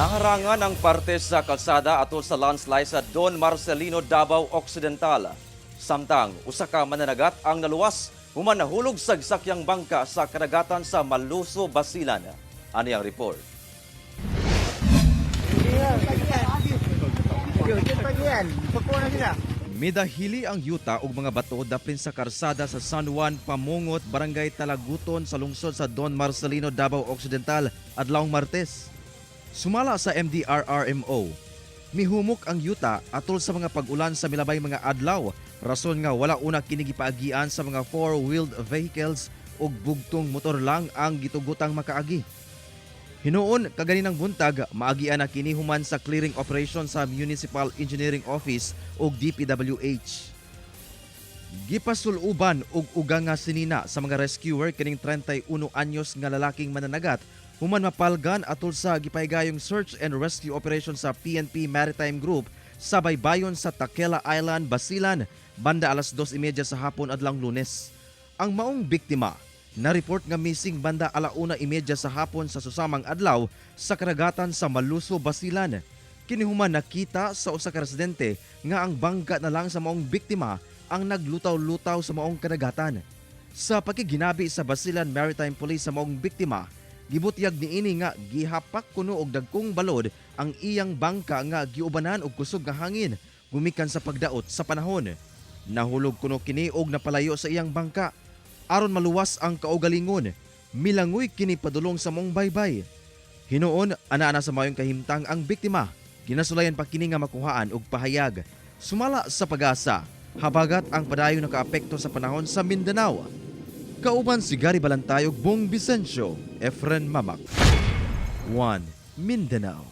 Naharangan ang parte sa kalsada atol sa landslide sa Don Marcelino, Davao Occidental. Samtang usa ka mananagat ang naluwas human nahulog sa gisakyang bangka sa kadagatan sa Maluso, Basilan. Ani ang report. Midahili ang yuta ug mga bato dapin sa karsada sa San Juan, Pamungot, Barangay Talaguton sa lungsod sa Don Marcelino, Davao Occidental adlawng Martes. Sumala sa MDRRMO, mihumok ang yuta atol sa mga pag-ulan sa milabay mga adlaw, rason nga wala una kini gipaagian sa mga four-wheeled vehicles ug bugtong motor lang ang gitugutang makaagi. Hinuon kaganinang buntag, maagian na kini human sa clearing operation sa Municipal Engineering Office ug DPWH. Gipasuluban og ugang nga sinina sa mga rescuer kining 31 anyos nga lalaking mananagat human mapalgan atol sa gipaygayong search and rescue operation sa PNP Maritime Group sa baybayon sa Takela Island, Basilan, banda alas 2:30 sa hapon adlang Lunes. Ang maong biktima na-report nga missing banda alauna 1:30 sa hapon sa susamang adlaw sa karagatan sa Maluso, Basilan. Kinihuman nakita sa usa ka residente nga ang bangka na lang sa maong biktima ang naglutaw-lutaw sa maong kadagatan. Sa pakiginabi sa Basilan Maritime Police sa maong biktima, gibutyag niini nga gihapak kuno og dagkong balod ang iyang bangka nga giubanan og kusog nga hangin gumikan sa pagdaot sa panahon. Nahulog kuno kini og napalayo sa iyang bangka. Aron maluwas ang kaugalingon, milangoy kini padulong sa mong baybay. Hinuon ana sa mayong kahimtang ang biktima. Ginasulayan pa kini nga makuhaan og pahayag. Sumala sa pag-asa, habagat ang padayon nakaapekto sa panahon sa Mindanao. Kauban si Gary Balantayog, Bong Vicencio, Efren Mamak. 1 Mindanao.